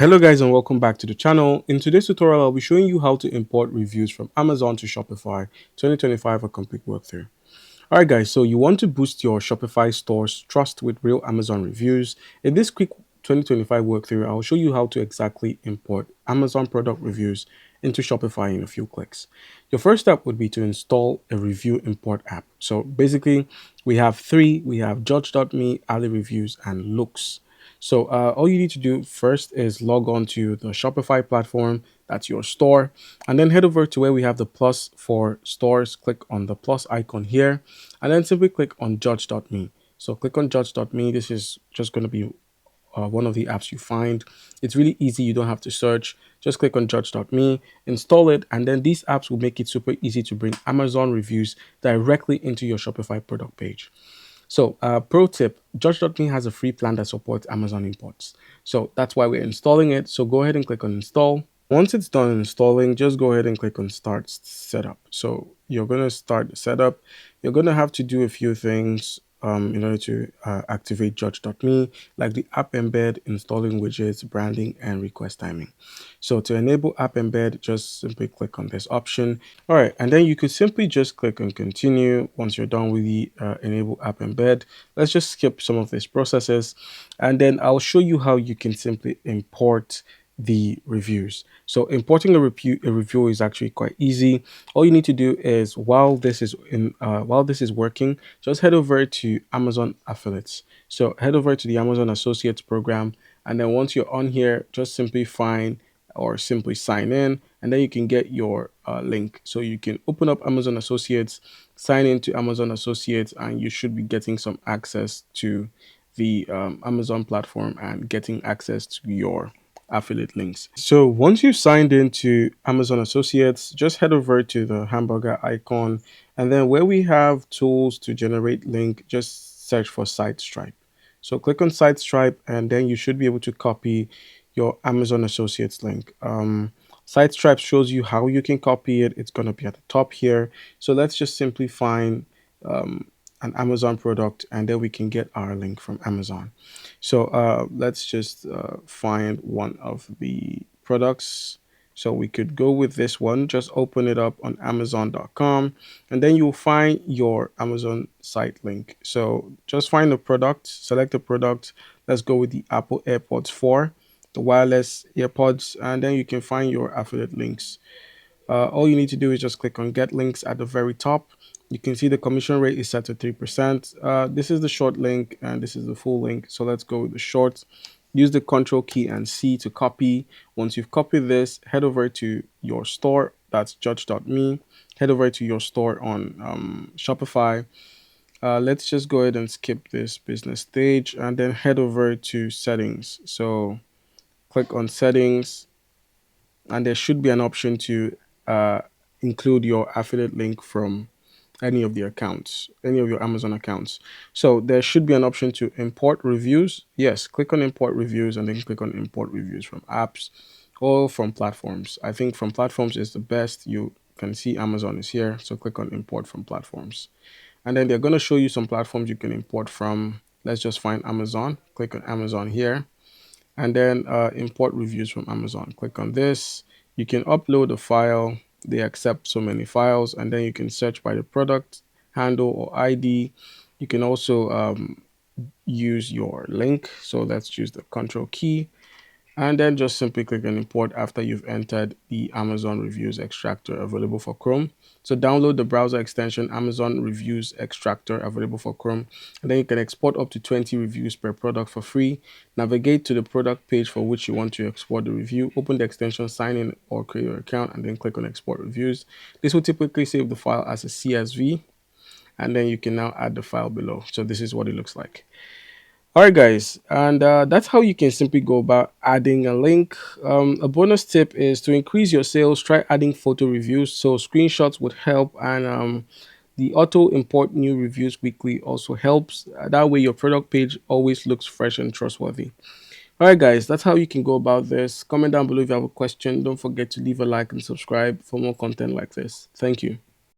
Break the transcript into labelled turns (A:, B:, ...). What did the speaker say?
A: Hello guys and welcome back to the channel. In today's tutorial, I'll be showing you how to import reviews from Amazon to Shopify 2025, a complete walkthrough. Alright guys, so you want to boost your Shopify store's trust with real Amazon reviews. In this quick 2025 walkthrough, I'll show you how to exactly import Amazon product reviews into Shopify in a few clicks. Your first step would be to install a review import app. So basically, we have three. We have Judge.me, Ali Reviews, and Looks. So all you need to do first is log on to the Shopify platform, that's your store, and then head over to where we have the plus for stores. Click on the plus icon here, and then simply click on Judge.me. So click on Judge.me. This is just going to be one of the apps you find. It's really easy. You don't have to search. Just click on Judge.me, install it, and then these apps will make it super easy to bring Amazon reviews directly into your Shopify product page. So, pro tip, Judge.me has a free plan that supports Amazon imports. So that's why we're installing it. So go ahead and click on install. Once it's done installing, just go ahead and click on start setup. So you're going to start the setup. You're going to have to do a few things in order to activate Judge.me, like the app embed, installing widgets, branding, and request timing. So to enable app embed, just simply click on this option. All right, and then you could simply just click on continue once you're done with the enable app embed. Let's just skip some of these processes, and then I'll show you how you can simply import the reviews. So importing a review is actually quite easy. All you need to do is while this is working, just head over to Amazon Affiliates. So head over to the Amazon Associates program, and then once you're on here, just simply find or simply sign in, and then you can get your link. So you can open up Amazon Associates, sign into Amazon Associates, and you should be getting some access to the Amazon platform and getting access to your affiliate links. So once you've signed into Amazon Associates, just head over to the hamburger icon, and then where we have tools to generate link, just search for SiteStripe. So click on SiteStripe, and then you should be able to copy your Amazon Associates link. SiteStripe shows you how you can copy it. It's going to be at the top here. So let's just simply find an Amazon product, and then we can get our link from Amazon. So let's just find one of the products. So we could go with this one. Just open it up on Amazon.com, and then you'll find your Amazon site link. So just find the product, select the product. Let's go with the Apple AirPods 4, the wireless AirPods, and then you can find your affiliate links. All you need to do is just click on get links at the very top. You can see the commission rate is set to 3%. This is the short link and this is the full link. So let's go with the short. Use the control key and C to copy. Once you've copied this, head over to your store. That's judge.me. Head over to your store on Shopify. Let's just go ahead and skip this business stage and then head over to settings. So click on settings, and there should be an option to uh, include your affiliate link from any of the accounts, any of your Amazon accounts. So there should be an option to import reviews. Yes, click on import reviews and then click on import reviews from apps or from platforms. I think from platforms is the best. You can see Amazon is here. So click on import from platforms. And then they're going to show you some platforms you can import from. Let's just find Amazon. Click on Amazon here, and then import reviews from Amazon. Click on this. You can upload a file. They accept so many files, and then you can search by the product handle or ID. You can also use your link. So let's choose the control key, and then just simply click on import after you've entered the Amazon Reviews Extractor available for Chrome. So download the browser extension Amazon Reviews Extractor available for Chrome, and then you can export up to 20 reviews per product for free. Navigate to the product page for which you want to export the review. Open the extension, sign in or create your account, and then click on export reviews. This will typically save the file as a CSV, and then you can now add the file below. So this is what it looks like. All right, guys, and that's how you can simply go about adding a link. A bonus tip is to increase your sales, try adding photo reviews. So screenshots would help, and the auto import new reviews weekly also helps. That way your product page always looks fresh and trustworthy. All right, guys, that's how you can go about this. Comment down below if you have a question. Don't forget to leave a like and subscribe for more content like this. Thank you.